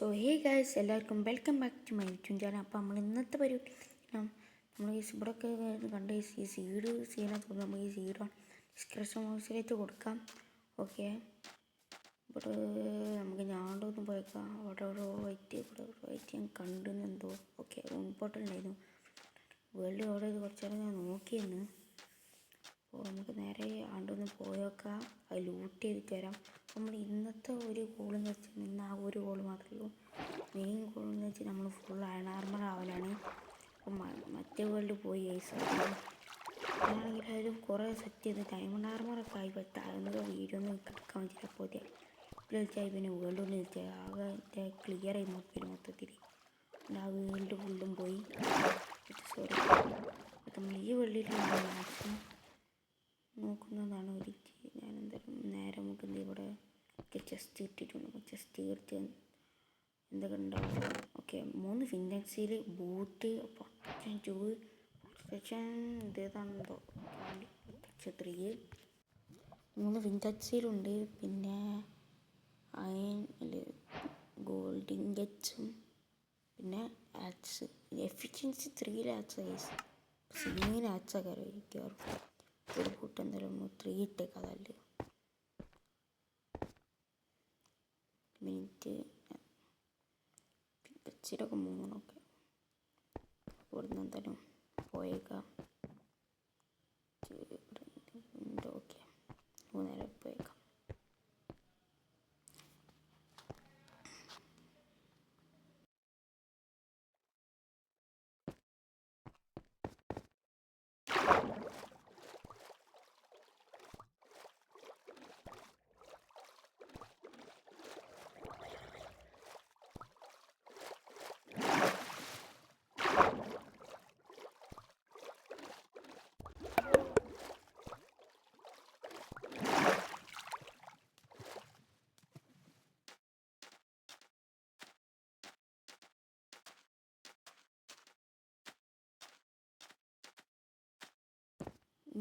ഹേ guys, എല്ലാവർക്കും welcome back to my YouTube channel. അപ്പോൾ നമ്മൾ ഇന്നത്തെ പരിപാടി നമ്മൾ ഈ ഇവിടെയൊക്കെ കണ്ട് ഈ സീഡ് ചെയ്യാനകത്ത് നമ്മൾ ഈ സീഡ് ഡിസ്ക്രിപ്ഷൻ ബോക്സിലേക്ക് കൊടുക്കാം. ഓക്കെ, ഇവിടെ നമുക്ക് ഞാണ്ടൊന്ന് പോയേക്കാം. അവിടെ വൈറ്റ് ഞാൻ കണ്ടുന്നെന്തോ. ഓക്കെ, ഇമ്പോർട്ടൻ്റ് ആയിരുന്നു വേൾഡ് അവിടെ ഇത് കുറച്ച് നേരം ഞാൻ നോക്കിയെന്ന്. അപ്പോൾ നമുക്ക് നേരെ ആണ്ടൊന്ന് പോയേക്കാം, അത് ലൂട്ട് ചെയ്തിട്ട് വരാം. നമ്മൾ ഇന്നത്തെ ഒരു ഗോളെന്ന് വെച്ചാൽ ഇന്ന് ആ ഒരു ഗോൾ മാത്രമേ ഉള്ളൂ. മെയിൻ ഗോളെന്ന് വെച്ചാൽ നമ്മൾ ഫുൾ അയൺ ആർമർ ആവലാണ്. അപ്പം മറ്റേ വേൾഡ് പോയി ഞാനാണെങ്കിൽ അതിലും കുറേ സെറ്റ് ചെയ്ത് ഡയമണ്ട് ആർമറൊക്കെ ആയി പറ്റാവുന്നത് വീഡിയോ ഒന്നും കിടക്കാൻ പറ്റില്ല. അപ്പോൾ കളിച്ചായി പിന്നെ വേൾഡ് ഒന്ന് കളിച്ചാൽ ആകെ ക്ലിയർ ആയി മൊത്തത്തിൽ ആ വേൾഡ് ഫുള്ളും പോയി. സോറി, നമ്മൾ ഈ വേൾഡിൽ മാക്സിമം നോക്കുന്നതാണ് ഞാൻ എന്തായാലും നേരെ നമുക്ക് ഇവിടെ ചെസ്റ്റ് ഇട്ടിട്ടുണ്ട്. ചെസ്റ്റ് കയറിച്ച് എന്തൊക്കെ ഉണ്ടാവും. ഓക്കെ, 3 ഫിൻഡൻസിയിൽ ബൂട്ട് പ്രൊട്ടക്ഷൻ 2 പ്രൊട്ടക്ഷൻ ഇതേതാണെന്തോ 3 ഫിൻഡൻസിയിലുണ്ട്. പിന്നെ അയൺ ഗോൾഡ് ഇൻഗറ്റ്സും പിന്നെ ആറ്റ്സ് എഫിഷ്യൻസി 3 ലാറ്റ്സ് സീനിങ് ലാറ്റ്സൊക്കെ അറിയിക്കാറ്. ഒരു കൂട്ടം എന്തായാലും 3 ഇട്ടേക്കാം. അതല്ലേ മിനിറ്റ് പിച്ചിലൊക്കെ 3 ഇവിടുന്ന് എന്തായാലും പോയേക്കാം. ഓക്കെ, 3 പോയേക്കാം.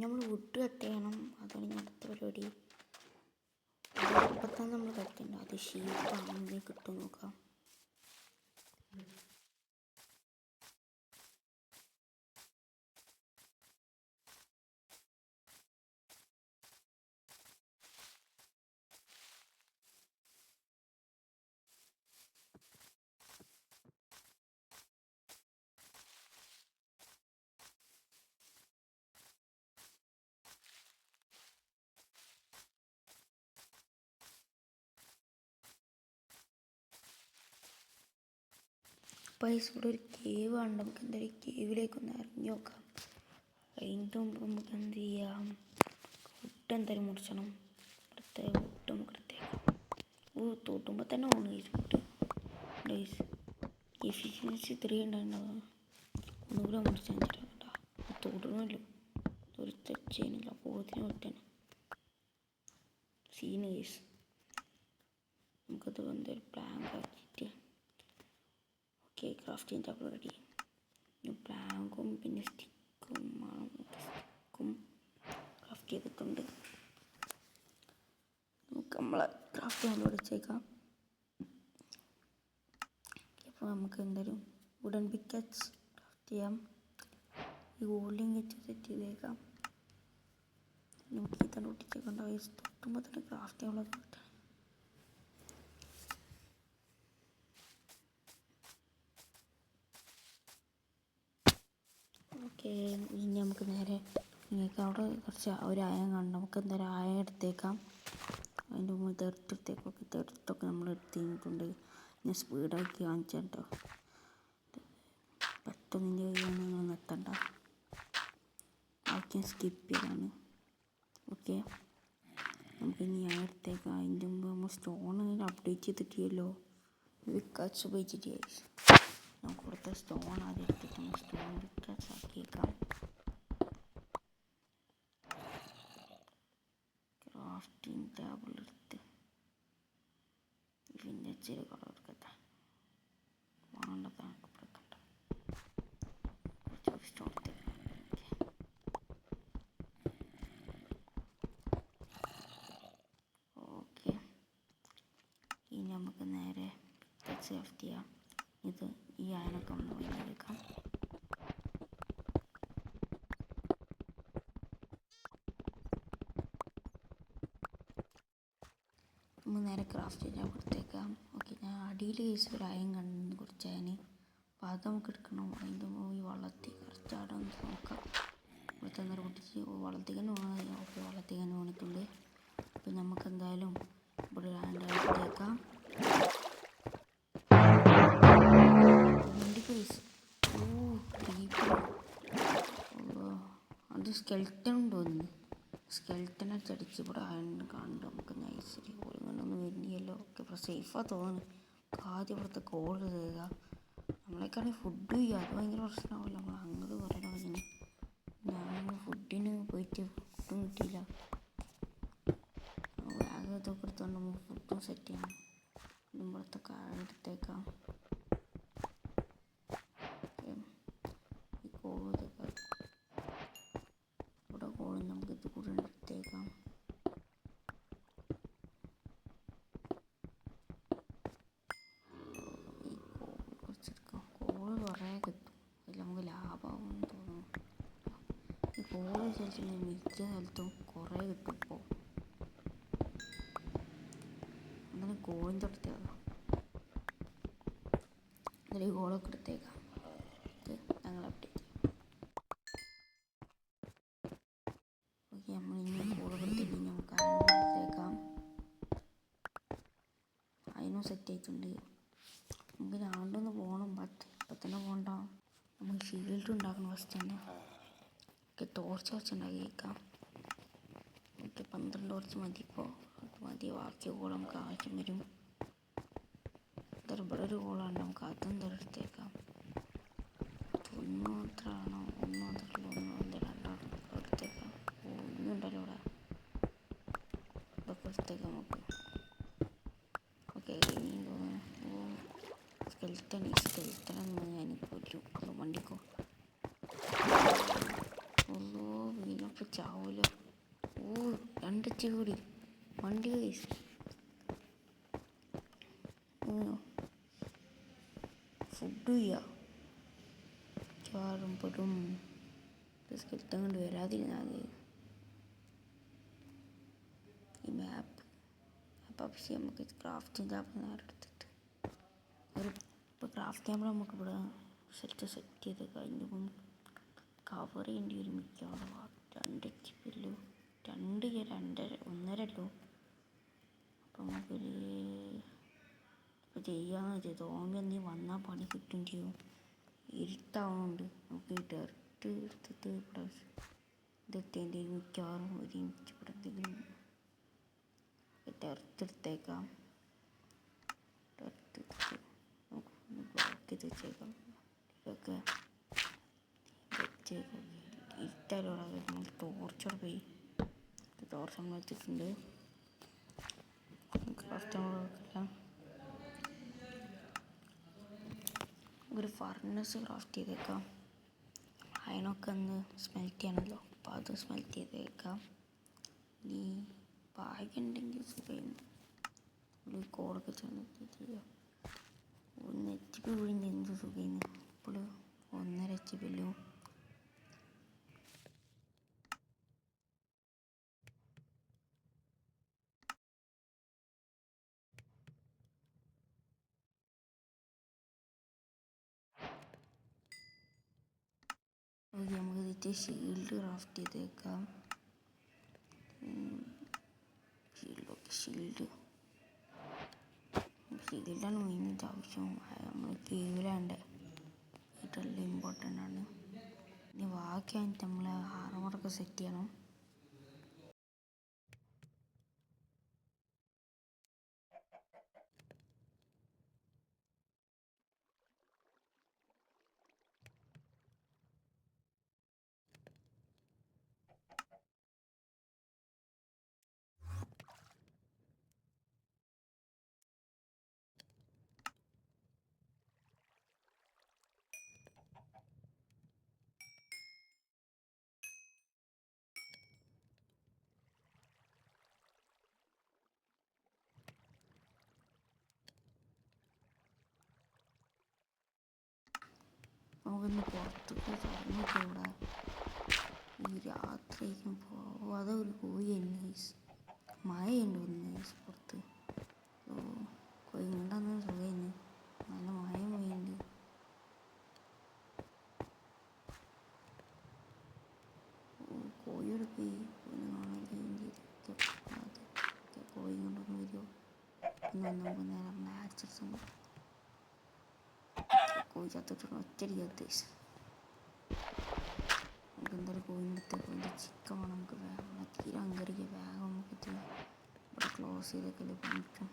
നമ്മൾ വുഡ് കത്തിയണം, അതാണ് ഞാൻ അടുത്ത പരിപാടി. ഇപ്പം നമ്മൾ കത്തിണ്ട, അത് ഷീറ്റാണെന്ന് കിട്ടും നോക്കാം. പൈസ ഇവിടെ ഒരു കേവ് ആണ്. നമുക്ക് എന്തായാലും കേവിലേക്കൊന്ന് ഇറങ്ങി നോക്കാം. അതിൻ്റെ മുമ്പ് നമുക്ക് എന്ത് ചെയ്യാം, വുഡ് എന്തായാലും മുറിച്ചണം. ഇവിടുത്തെ വുഡ് നമുക്ക് എടുത്തേക്കാം. തൊട്ടുമ്പോൾ തന്നെ ഓൺ വുഡ് എഫിഷ്യൻസി 3 ഉണ്ടായിട്ടുണ്ടാവുക. ഒന്നുകൂടെ മുറിച്ചാൽ കേട്ടോ, തൊടണമല്ലോ, ഒരു ടച്ച് ചെയ്യുന്നില്ല. അപ്പോൾ ഇതിന് വിട്ടന്നെ സീന് കേസ്. നമുക്കത് എന്തായാലും പ്ലാൻ ആക്കിയിട്ട് ക്രാഫ്റ്റിംഗ് ടേബിൾ റെഡി. പ്ലാങ്കും പിന്നെ സ്റ്റിക്കും ക്രാഫ്റ്റ് ചെയ്തിട്ടുണ്ട്. നമുക്ക് നമ്മളെ ക്രാഫ്റ്റ് നമ്മൾ വെച്ചേക്കാം. അപ്പോൾ നമുക്ക് എന്തായാലും വുഡൻ പിക്കറ്റ്സ് ക്രാഫ്റ്റ് ചെയ്യാം. ഈ ഗോൾഡിങ് വെച്ച് സെറ്റ് ചെയ്തേക്കാം. നമുക്ക് ഇതാണ് ഒട്ടിച്ചേക്കേണ്ട. വയസ്സ് തൊട്ടുമ്പോൾ തന്നെ ക്രാഫ്റ്റ് ചെയ്യാനുള്ളത് കിട്ടണം. ഓക്കെ, ഇനി നമുക്ക് നേരെ നിങ്ങൾക്ക് അവിടെ കുറച്ച് ഒരു അയം കാണും. നമുക്ക് എന്തായാലും അയം എടുത്തേക്കാം. അതിൻ്റെ മുമ്പ് തെടുത്തൊക്കെ നമ്മൾ എടുത്ത് കഴിഞ്ഞിട്ടുണ്ട്. ഞാൻ സ്പീഡാക്കി കാണിച്ചാൽ കേട്ടോ, പെട്ടെന്ന് നിങ്ങൾ നിർത്തണ്ട. ആക്കി സ്കിപ്പ് ചെയ്താണ്. ഓക്കെ, നമുക്ക് ഇനി അയം എടുത്തേക്കാം. അതിൻ്റെ മുമ്പ് നമ്മൾ സ്റ്റോൺ അപ്ഡേറ്റ് ചെയ്തിട്ടില്ലല്ലോ, വിക്കാച്ച് ഉപയോഗിച്ചിട്ട് നമുക്ക് കൊടുത്ത സ്റ്റോൺ ആദ്യം എടുത്തിട്ട് നമ്മൾ സ്റ്റോൺ വിക്കാച്ച് ആക്കിയേക്കാം. ക്രാഫ്റ്റിംഗ് ടേബിൾ എടുത്ത് പിന്നെ ചെറിയ കളർ എടുക്കട്ടെ, വേണ്ടതാണ് എടുക്കട്ടെ. കുറച്ച് സ്റ്റോൺ ഓക്കെ. ഇനി നമുക്ക് നേരെ ക്രാഫ്റ്റ് ചെയ്യാം. ഇത് ഈ അയണൊക്കെ ഒന്ന് വേണ്ടിയെടുക്കാം. നമ്മൾ നേരെ ക്രാഫ്റ്റ് ചെയ്യാൻ കൊടുത്തേക്കാം. ഓക്കെ, ഞാൻ അടിയിൽ ഒരു അയൺ കണ്ടു കുറച്ചതിന്, അപ്പോൾ അത് നമുക്ക് എടുക്കണം. അതിൻ്റെ ഈ വള്ളത്തിൽ കുറച്ച് അവിടെ ഒന്ന് നോക്കാം. ഇവിടുത്തെ അന്നേരം പൊട്ടിച്ച് വള്ളത്തിൽ തന്നെ വേണം. ഓക്കെ, വള്ളത്തിൽ തന്നെ വേണിട്ടുണ്ട്. അപ്പോൾ നമുക്ക് എന്തായാലും ഇവിടെ ഒരു അയൺ എടുത്തേക്കാം. അത് സ്കെൽറ്റൺ തോന്നുന്നു. സ്കെൽറ്റനെ ചടിച്ച് ഇവിടെ അയൺ കാണുന്നുണ്ട്. നമുക്ക് നൈസരി ഇങ്ങനൊന്നും വരുന്നില്ലല്ലോ. ഓക്കെ, ഇപ്പോൾ സേഫാണ് തോന്നുന്നു. ആദ്യം ഇവിടുത്തെ കോൾ ചെയ്യുക. നമ്മളെക്കാണെങ്കിൽ ഫുഡ് ചെയ്യുക, അത് ഭയങ്കര പ്രശ്നമാവില്ല. നമ്മൾ അങ്ങോട്ട് കുറേ പറഞ്ഞു. ഞാൻ ഫുഡിന് പോയിട്ട് ഫുഡും കിട്ടിയില്ല. ബാഗ് ഇതൊക്കെ എടുത്തുകൊണ്ട് നമുക്ക് ഫുഡും സെറ്റ് ചെയ്യണം. ഇവിടുത്തെ കാർഡ് എടുത്തേക്കാം. ഈ കോൾ ഇവിടെ കോൾ നമുക്ക് ഇത് കൂടെ എടുത്തേക്കാം. ഈ കോൾ കുറച്ചെടുക്കാം. കോള് കുറേ കിട്ടും, അതിൽ നമുക്ക് ലാഭമാകുമെന്ന് തോന്നുന്നു. ഈ കോള് ശരിക്കും മിക്ക സ്ഥലത്തും കുറേ കിട്ടും. ഇപ്പോൾ അങ്ങനെ കോളിൻ്റെ എടുത്തേക്കാം. അതിൽ കോളൊക്കെ എടുത്തേക്കാം. ഇത് ഞങ്ങൾ അപ്ഡേറ്റ് ചെയ്യാം. ഓക്കെ, നമ്മൾ ഇനി കോളൊക്കെ എടുത്തേക്ക് നമുക്ക് എടുത്തേക്കാം. അതിനും സെറ്റ് ആയിട്ടുണ്ട്. നമുക്ക് ഞാണ്ടൊന്ന് പോകണം. ഇപ്പം തന്നെ പോകണ്ട. നമുക്ക് ഷീൽഡ് ഉണ്ടാക്കണം ഫസ്റ്റ് തന്നെ. ഓക്കെ, ടോർച്ച് കുറച്ച് ഉണ്ടാക്കിയേക്കാം. ഓക്കെ, 12 ടോർച്ച് മതി. ഇപ്പോൾ അത് മതി. ബാക്കി കോൾ നമുക്ക് ആവശ്യം വരും. ഇവിടെ ഒരു കോളാണ്, നമുക്ക് അതും എടുത്തേക്കാം. ഒന്ന് മാത്രമാണോ? ഒന്ന് മാത്രമല്ല, ഒന്ന് രണ്ടാണ് എടുത്തേക്കാം. ഇന്നുണ്ടല്ലോ ഇവിടെ. ഇതൊക്കെ എടുത്തേക്കാം നമുക്ക്. ഓക്കെ, ഇനി തോന്നുന്നു സ്കെൽറ്റനെന്ന് ഞാൻ കൊല്ലും. അത് വണ്ടിക്കോ ഓ വീണപ്പോൾ ചാവൂലോ. ഓ 2 കൂടി വണ്ടി കേസ്. ഫുഡ് ചെയ്യാം. ചാറും പെടും സ്കെൽറ്റൻ കൊണ്ട് വരാതിരുന്നാൽ മതി. ഈ മാപ്പ് പക്ഷേ നമുക്ക് ക്രാഫ്റ്റ് ചെയ്യാൻ എടുത്തിട്ട് ഇപ്പോൾ ക്രാഫ്റ്റ് ചെയ്യുമ്പോൾ നമുക്കിവിടെ സെറ്റ് ചെയ്ത് കഴിഞ്ഞപ്പം കവർ ചെയ്യേണ്ടി വരും മിക്കവാറും. 2 HP 1.5 അപ്പം നമുക്കൊരു ഇപ്പോൾ ചെയ്യാമെന്ന് വെച്ചാൽ തോന്നി എന്തെങ്കിലും വന്നാൽ പണി കിട്ടും ചെയ്യും. ഇരുട്ടാവുന്നുണ്ട്. നമുക്ക് ഈ ഡെർട്ട് എടുത്തിട്ട് ഇവിടെ ഇതെത്തേണ്ടി മിക്കവാറും ഒരു ഇഞ്ച് ഇവിടെ എന്തെങ്കിലും ഡെർട്ട് എടുത്തേക്കാം. ഡെർട്ട് നമുക്ക് ബ്ലോക്ക് ചെയ്ത് വെച്ചേക്കാം. ഇതൊക്കെ വെച്ചേക്കാം. ഇരുട്ടാലോടെ നമ്മൾ ടോർച്ചോടെ പോയി ടോർച്ച് നമ്മൾ വെച്ചിട്ടുണ്ട്. ക്രാഫ്റ്റ് നമ്മൾ ഒരു ഫർണസ് ക്രാഫ്റ്റ് ചെയ്തേക്കാം. അയണൊക്കെ ഒന്ന് സ്മെൽറ്റ് ചെയ്യണമല്ലോ, അപ്പോൾ അത് സ്മെൽറ്റ് ചെയ്തേക്കാം. ഇനി ഭാഗ്യമുണ്ടെങ്കിൽ സുഖം ഒരു കോളൊക്കെ ചെന്നിട്ട് ചെയ്യാം. 1 HP വീഴുന്ന എന്ത് സുഖം. ഇപ്പോൾ 1.5 HP ഓക്കെ, നമുക്ക് ഇതിട്ട് ഷീൽഡ് ക്രാഫ്റ്റ് ചെയ്തേക്കാം. ഷീൽഡാണ് മെയിനായിട്ട് ആവശ്യം. നമ്മൾ കേവിലാണ്ട് ഇതെല്ലാം ഇമ്പോർട്ടൻ്റ് ആണ്. ഇനി ബാക്കിയായിട്ട് നമ്മൾ ആർമറൊക്കെ സെറ്റ് ചെയ്യണം. നമുക്കൊന്ന് പുറത്തൊക്കെ തുറന്നിട്ട് ഇവിടെ ഈ രാത്രിക്കും പോവാതെ ഒരു കോഴി തന്നെ മഴയുണ്ട് ഒന്ന് പുറത്ത്. കോഴി കൊണ്ടാന്ന് സുഖമായിരുന്നു, നല്ല മഴയും പെയ്യുന്നുണ്ട്. കോഴിയോട് പോയി കോഴി കൊണ്ടൊന്ന് വരുമോ എന്നൊന്നും നമുക്ക് നേരം ആക്സസ് കോഴി ചത്തിട്ടുണ്ട് ഒറ്റടി ചത്ത്. നമുക്ക് എന്തായാലും കോഴിൻ്റെ കോഴിൻ്റെ ചിക്കൻ വേണം നമുക്ക് വേഗം തീരെ അങ്കറിക്കുക വേഗം നമുക്ക് ഇവിടെ ക്ലോസ് ചെയ്തൊക്കെ പണിക്കും.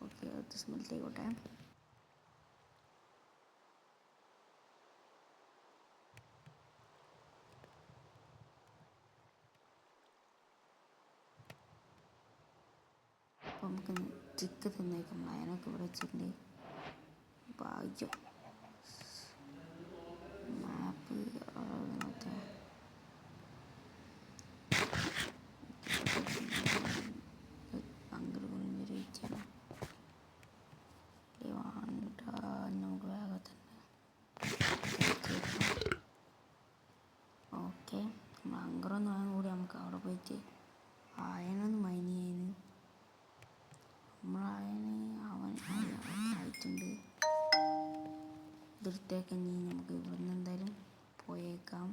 ഓക്കെ അത് സ്മെൽറ്റ് ആയിക്കോട്ടെ. അപ്പോൾ നമുക്ക് ചിക്കൻ തിന്നേക്കാം. അതിനൊക്കെ ഇവിടെ വെച്ചിട്ടുണ്ട്. ഭാഗ്യം മാപ്പ് അങ്ങോട്ട് കൊണ്ടുവരികയാണ്. നമുക്ക് വേഗം തന്നെ ഓക്കെ. നമ്മൾ അങ്കറൊന്നും വാങ്ങാൻ കൂടി നമുക്ക് അവിടെ പോയിട്ട് ആയനൊന്ന് മൈൻ ചെയ്യുന്നു. നമ്മളായന് അവൻ ആയിട്ടുണ്ട്. ഇതെടുത്തേക്ക് നമുക്ക് ഇവിടുന്ന് എന്തായാലും പോയേക്കാം.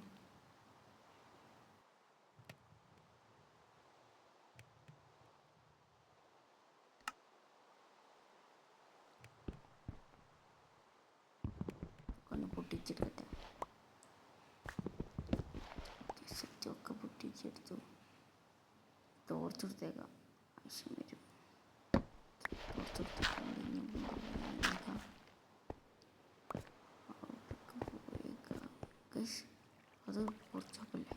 ഒന്ന് പൊട്ടിച്ചെടുക്കട്ടെ. സെറ്റൊക്കെ പൊട്ടിച്ചെടുത്തു. തോർത്തെടുത്തേക്കാം. ആവശ്യം വരും. അത് പോർച്ചപ്പല്ലേ,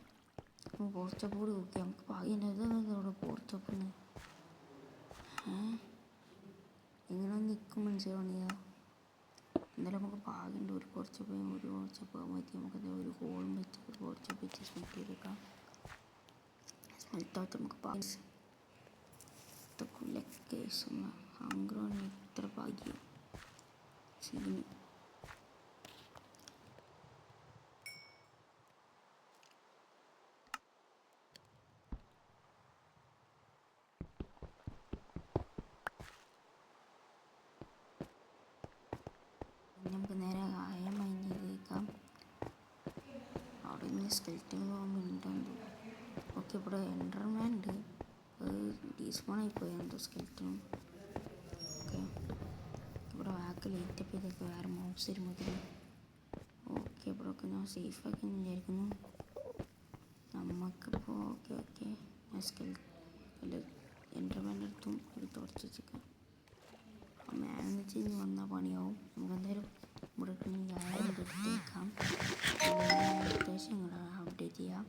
പോർച്ചപ്പ് കൂടി നോക്കി നമുക്ക് ഭാഗ്യം ഇവിടെ പോർച്ചപ്പിന് ഇങ്ങനെ നിൽക്കും മനസ്സിലാവണില്ല. എന്നാലും നമുക്ക് ഭാഗ്യമുണ്ട്. ഒരു പോർച്ചപ്പ് മതി. നമുക്ക് ഒരു ഹോളും വെച്ച് ഒരു പോർച്ചപ്പ് വെച്ച് സ്മെൽറ്റ് ചെയ്തേക്കാം. സ്മെൽത്തായിട്ട് നമുക്ക് കേസുന്ന അങ്ക്രാണ് ഇത്ര ഭാഗ്യം. ശരി നമുക്ക് നേരെ ആയം മൈൻ ചെയ്തേക്കാം. അവിടെ നിന്ന് സ്കെൽറ്റൻ പോകുമ്പോൾ ഉണ്ടെന്ന്. ഓക്കെ ഇവിടെ എൻഡർമാൻ ഉണ്ട്. അത് ഡീസ്പോണായിപ്പോയി എന്തോ സ്കെൽറ്റനും. ഓക്കെ ഇവിടെ വാക്ക് ലേറ്റപ്പ് ചെയ്തൊക്കെ വേറെ മോബ്സ് വരുമ്പോൾ. ഓക്കെ ഇവിടെ ഒക്കെ ഞാൻ സേഫാക്കി വിചാരിക്കുന്നു. നമുക്കിപ്പോൾ ഓക്കെ ഞാൻ എൻഡർമാൻ്റെ അടുത്തും ഒരു തുറച്ച് വെച്ചേക്കാം. മാനേജ് ചെയ്ത് വന്നാൽ പണിയാവും. നമുക്ക് എന്തായാലും ഇവിടെ എടുത്തേക്കാം. അത്യാവശ്യം അപ്ഡേറ്റ് ചെയ്യാം.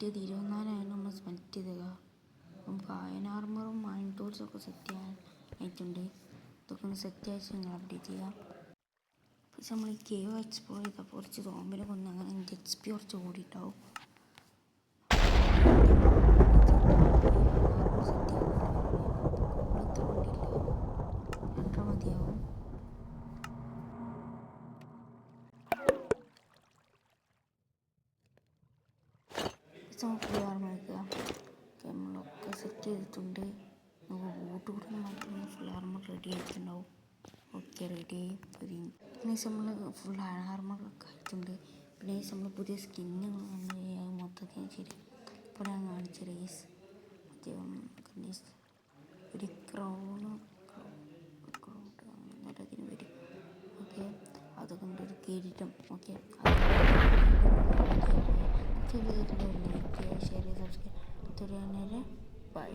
ചെയ്ത് 24 നമ്മൾ സെലക്ട് ചെയ്തത്. നമുക്ക് അയൺ ആർമറും അയൺ ടൂൾസും ഒക്കെ സെറ്റ് ചെയ്യാൻ ആയിട്ടുണ്ട്. ഇതൊക്കെ ഒന്ന് സെറ്റ് ആയിട്ട് നിങ്ങൾ അപ്ഡേറ്റ് ചെയ്യാം. പക്ഷെ നമ്മൾ ഈ കേവ് എക്സ്പ്ലോർ ചെയ്തപ്പോൾ കുറച്ച് സോമ്പിനെ കൊന്ന് അങ്ങനെ എൻ്റെ XP കുറച്ച് ഓടിയിട്ടുണ്ടാവും. മതിയാവും. ഫുൾ ആർമർ വയ്ക്കുക. നമ്മളൊക്കെ സെറ്റ് ചെയ്തിട്ടുണ്ട്. നമുക്ക് ബൂട്ട് കൂടെ മാത്രമേ ഫുൾ ആർമർ റെഡി ആയിട്ടുണ്ടാവും. ഓക്കെ, റെഡി ആയി. പിന്നെ നമ്മൾ ഫുൾ ആർമറൊക്കെ ആയിട്ടുണ്ട്. പിന്നെ നമ്മൾ പുതിയ സ്കിന്നുകൾ മൊത്തത്തിൽ ശരി ഇപ്പോൾ ഞാൻ കാണിച്ച റേസ് ഒരു ക്രൗഡ് അതിന് വരും. ഓക്കെ, അതുകൊണ്ട് ഒരു കിരീടം. Okay, share subscribe bye.